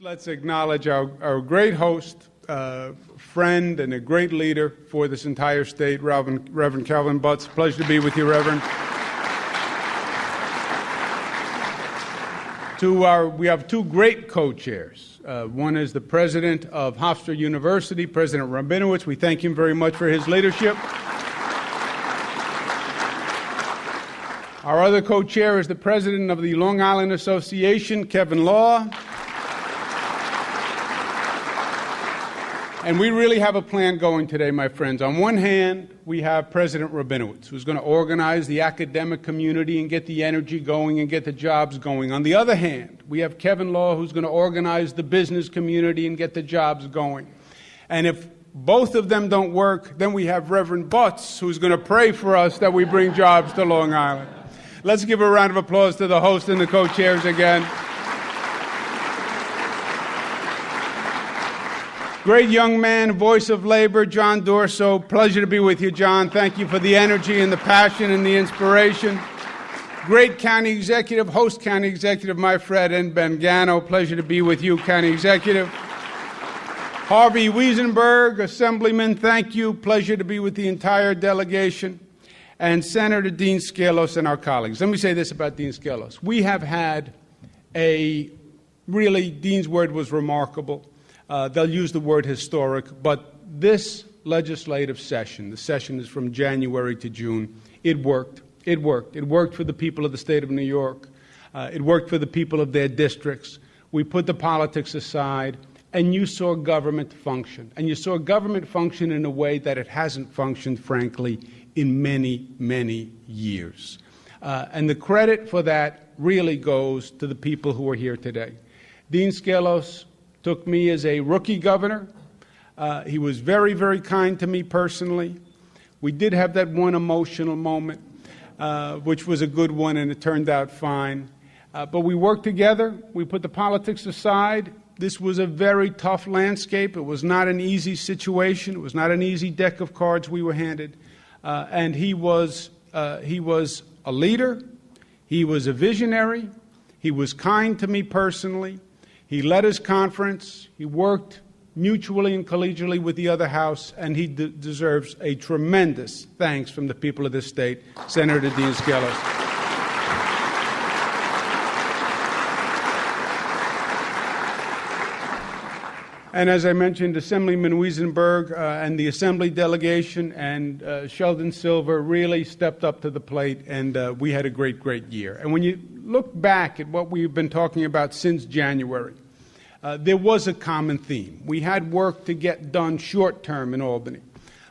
Let's acknowledge our great host, friend, and a great leader for this entire state, Reverend Calvin Butts. Pleasure to be with you, Reverend. We have two great co-chairs. One is the president of Hofstra University, President Rabinowitz. We thank him very much for his leadership. Our other co-chair is the president of the Long Island Association, Kevin Law. And we really have a plan going today, my friends. On one hand, we have President Rabinowitz, who's going to organize the academic community and get the energy going and get the jobs going. On the other hand, we have Kevin Law, who's going to organize the business community and get the jobs going. And if both of them don't work, then we have Reverend Butts, who's going to pray for us that we bring jobs to Long Island. Let's give a round of applause to the host and the co-chairs again. Great young man, voice of labor, John Dorso. Pleasure to be with you, John. Thank you for the energy and the passion and the inspiration. Great county executive, host county executive, my friend, Ed Bengano. Pleasure to be with you, county executive. Harvey Wiesenberg, assemblyman, thank you. Pleasure to be with the entire delegation. And Senator Dean Skelos and our colleagues. Let me say this about Dean Skelos. We have had Dean's word was remarkable. They'll use the word historic, but this legislative session, the session is from January to June, it worked. It worked. It worked for the people of the state of New York. It worked for the people of their districts. We put the politics aside, and you saw government function. And you saw government function in a way that it hasn't functioned, frankly, in many, many years. And the credit for that really goes to the people who are here today. Dean Skelos took me as a rookie governor. He was very, very kind to me personally. We did have that one emotional moment, which was a good one, and it turned out fine. But we worked together. We put the politics aside. This was a very tough landscape. It was not an easy situation. It was not an easy deck of cards we were handed. And he was a leader. He was a visionary. He was kind to me personally. He led his conference. He worked mutually and collegially with the other house, and he deserves a tremendous thanks from the people of this state, Senator Dean Skelos. And as I mentioned, Assemblyman Wiesenberg and the Assembly delegation and Sheldon Silver really stepped up to the plate, and we had a great, great year. And when you look back at what we've been talking about since January, there was a common theme. We had work to get done short-term in Albany.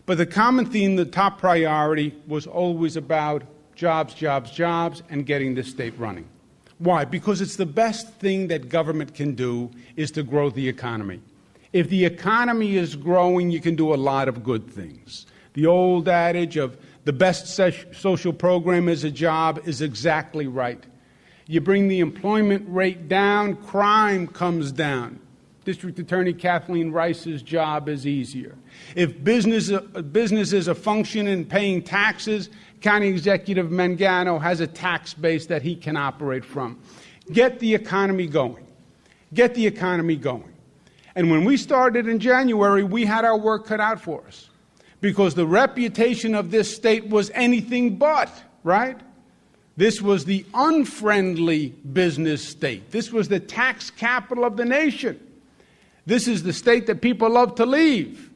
But the common theme, the top priority, was always about jobs, jobs, jobs, and getting this state running. Why? Because it's the best thing that government can do is to grow the economy. If the economy is growing, you can do a lot of good things. The old adage of the best social program is a job is exactly right. You bring the employment rate down, crime comes down. District Attorney Kathleen Rice's job is easier. If businesses are functioning and paying taxes, County Executive Mangano has a tax base that he can operate from. Get the economy going. Get the economy going. And when we started in January, we had our work cut out for us because the reputation of this state was anything but, right? This was the unfriendly business state. This was the tax capital of the nation. This is the state that people love to leave.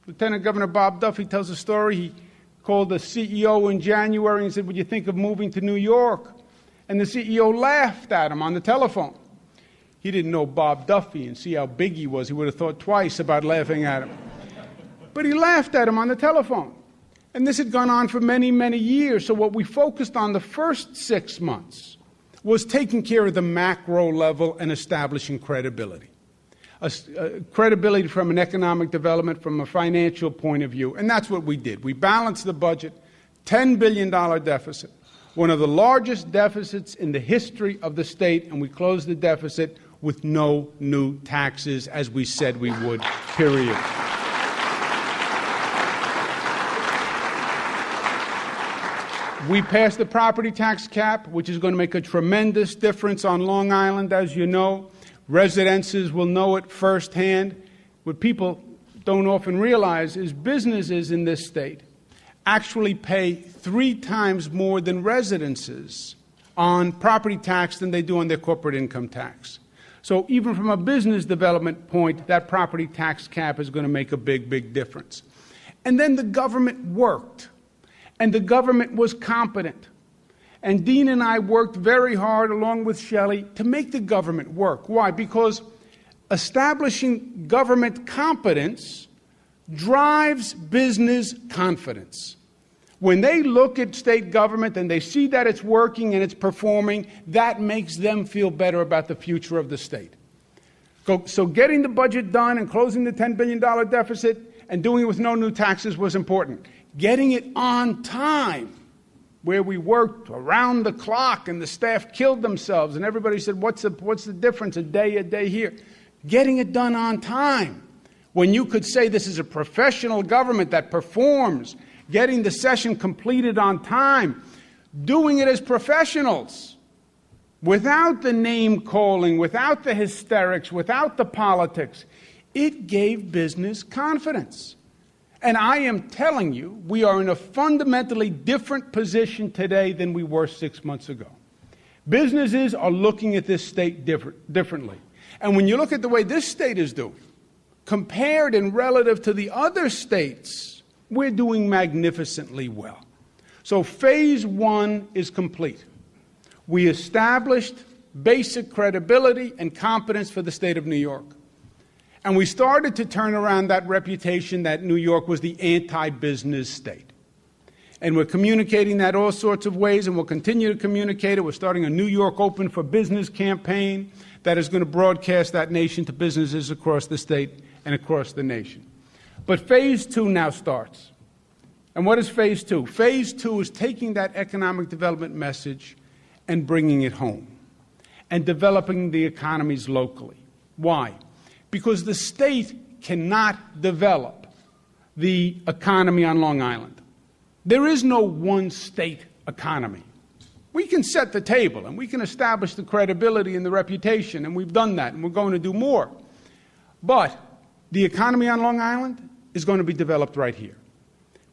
Lieutenant Governor Bob Duffy tells a story. He called the CEO in January and said, "Would you think of moving to New York?" And the CEO laughed at him on the telephone. He didn't know Bob Duffy and see how big he was. He would have thought twice about laughing at him. But he laughed at him on the telephone. And this had gone on for many, many years. So what we focused on the first 6 months was taking care of the macro level and establishing credibility. Credibility from an economic development, from a financial point of view. And that's what we did. We balanced the budget, $10 billion deficit, one of the largest deficits in the history of the state, and we closed the deficit with no new taxes, as we said we would, period. We passed the property tax cap, which is going to make a tremendous difference on Long Island, as you know. Residences will know it firsthand. What people don't often realize is businesses in this state actually pay 3 times more than residences on property tax than they do on their corporate income tax. So even from a business development point, that property tax cap is going to make a big, big difference. And then the government worked, and the government was competent. And Dean and I worked very hard, along with Shelley, to make the government work. Why? Because establishing government competence drives business confidence. When they look at state government and they see that it's working and it's performing, that makes them feel better about the future of the state. So getting the budget done and closing the $10 billion deficit and doing it with no new taxes was important. Getting it on time, where we worked around the clock and the staff killed themselves and everybody said, what's the difference, a day here? Getting it done on time. When you could say this is a professional government that performs, getting the session completed on time, doing it as professionals, without the name-calling, without the hysterics, without the politics, it gave business confidence. And I am telling you, we are in a fundamentally different position today than we were 6 months ago. Businesses are looking at this state differently. And when you look at the way this state is doing, compared and relative to the other states, we're doing magnificently well. So phase 1 is complete. We established basic credibility and competence for the state of New York. And we started to turn around that reputation that New York was the anti-business state. And we're communicating that all sorts of ways, and we'll continue to communicate it. We're starting a New York Open for Business campaign that is going to broadcast that nation to businesses across the state and across the nation. But phase 2 now starts. And what is phase 2? Phase 2 is taking that economic development message and bringing it home and developing the economies locally. Why? Because the state cannot develop the economy on Long Island. There is no one state economy. We can set the table and we can establish the credibility and the reputation, and we've done that, and we're going to do more. But the economy on Long Island is going to be developed right here,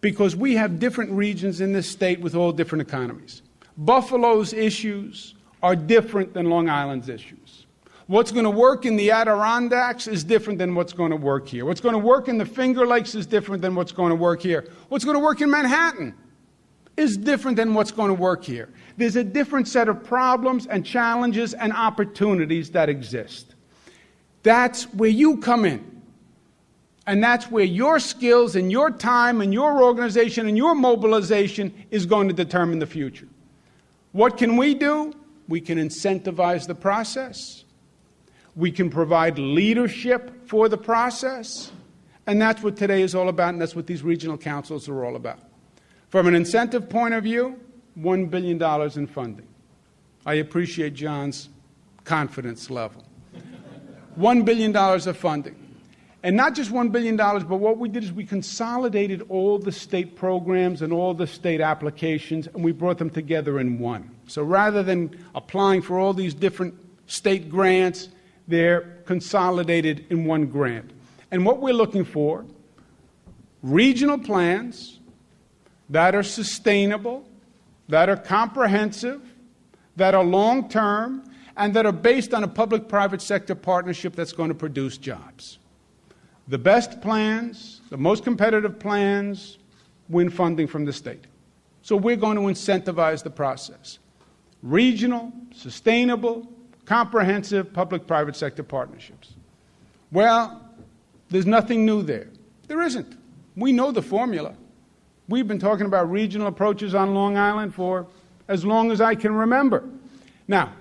because we have different regions in this state with all different economies. Buffalo's issues are different than Long Island's issues. What's going to work in the Adirondacks is different than what's going to work here. What's going to work in the Finger Lakes is different than what's going to work here. What's going to work in Manhattan is different than what's going to work here. There's a different set of problems and challenges and opportunities that exist. That's where you come in. And that's where your skills and your time and your organization and your mobilization is going to determine the future. What can we do? We can incentivize the process. We can provide leadership for the process. And that's what today is all about, and that's what these regional councils are all about. From an incentive point of view, $1 billion in funding. I appreciate John's confidence level. $1 billion of funding. And not just $1 billion, but what we did is we consolidated all the state programs and all the state applications, and we brought them together in one. So rather than applying for all these different state grants, they're consolidated in one grant. And what we're looking for, regional plans that are sustainable, that are comprehensive, that are long-term, and that are based on a public-private sector partnership that's going to produce jobs. The best plans, the most competitive plans, win funding from the state. So we're going to incentivize the process. Regional, sustainable, comprehensive public-private sector partnerships. Well, there's nothing new there. There isn't. We know the formula. We've been talking about regional approaches on Long Island for as long as I can remember. Now,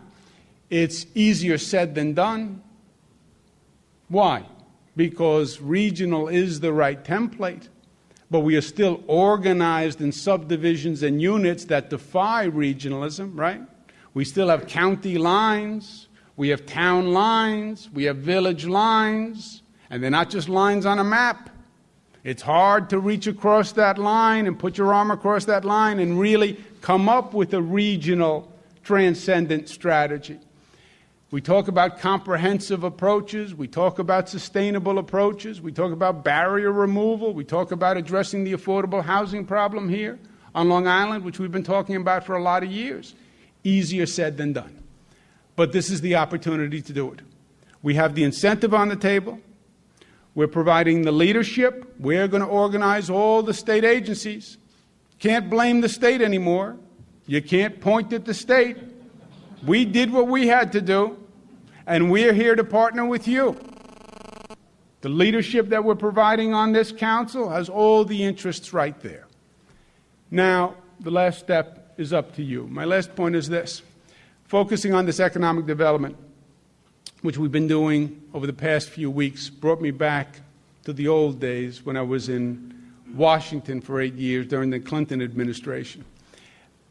it's easier said than done. Why? Because regional is the right template, but we are still organized in subdivisions and units that defy regionalism, right? We still have county lines, we have town lines, we have village lines, and they're not just lines on a map. It's hard to reach across that line and put your arm across that line and really come up with a regional transcendent strategy. We talk about comprehensive approaches. We talk about sustainable approaches. We talk about barrier removal. We talk about addressing the affordable housing problem here on Long Island, which we've been talking about for a lot of years. Easier said than done. But this is the opportunity to do it. We have the incentive on the table. We're providing the leadership. We're going to organize all the state agencies. Can't blame the state anymore. You can't point at the state. We did what we had to do, and we're here to partner with you. The leadership that we're providing on this council has all the interests right there. Now, the last step is up to you. My last point is this. Focusing on this economic development, which we've been doing over the past few weeks, brought me back to the old days when I was in Washington for 8 years during the Clinton administration.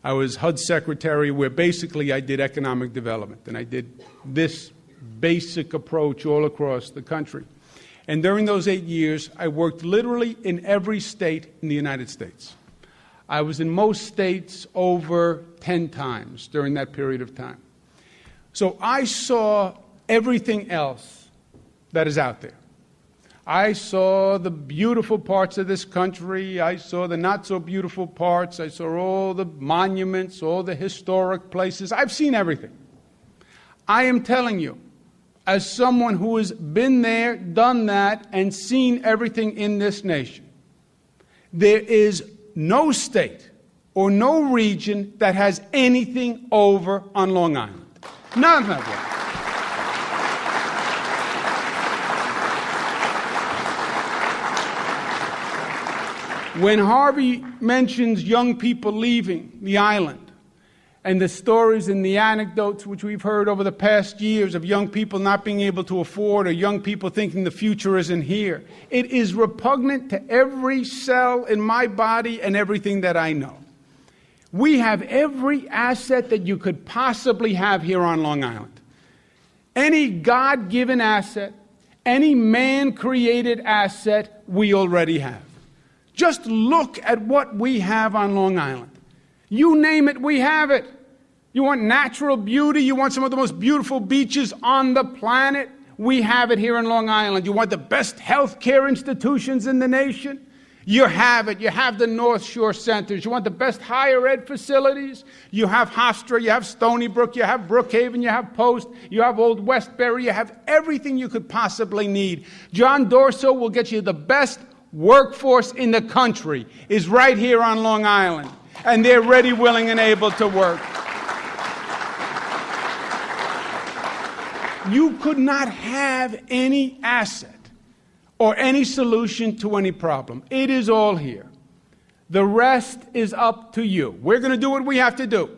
I was HUD secretary, where basically I did economic development, and I did this basic approach all across the country. And during those 8 years, I worked literally in every state in the United States. I was in most states over 10 times during that period of time. So I saw everything else that is out there. I saw the beautiful parts of this country. I saw the not-so-beautiful parts. I saw all the monuments, all the historic places. I've seen everything. I am telling you, as someone who has been there, done that, and seen everything in this nation, there is no state or no region that has anything over on Long Island. None of them. When Harvey mentions young people leaving the island and the stories and the anecdotes which we've heard over the past years of young people not being able to afford or young people thinking the future isn't here, it is repugnant to every cell in my body and everything that I know. We have every asset that you could possibly have here on Long Island. Any God-given asset, any man-created asset, we already have. Just look at what we have on Long Island. You name it, we have it. You want natural beauty? You want some of the most beautiful beaches on the planet? We have it here in Long Island. You want the best health care institutions in the nation? You have it. You have the North Shore centers. You want the best higher ed facilities? You have Hofstra, you have Stony Brook, you have Brookhaven, you have Post, you have Old Westbury, you have everything you could possibly need. John Dorso will get you the best workforce in the country is right here on Long Island, and they're ready, willing, and able to work. You could not have any asset or any solution to any problem. It is all here. The rest is up to you. We're going to do what we have to do.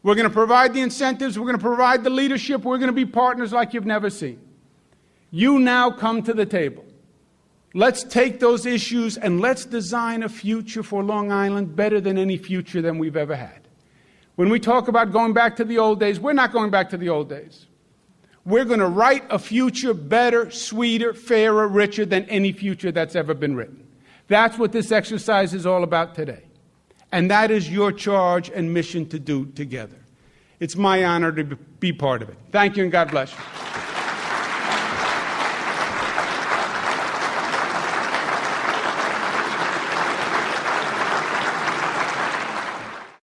We're going to provide the incentives. We're going to provide the leadership. We're going to be partners like you've never seen. You now come to the table. Let's take those issues and let's design a future for Long Island better than any future than we've ever had. When we talk about going back to the old days, we're not going back to the old days. We're going to write a future better, sweeter, fairer, richer than any future that's ever been written. That's what this exercise is all about today. And that is your charge and mission to do together. It's my honor to be part of it. Thank you and God bless you.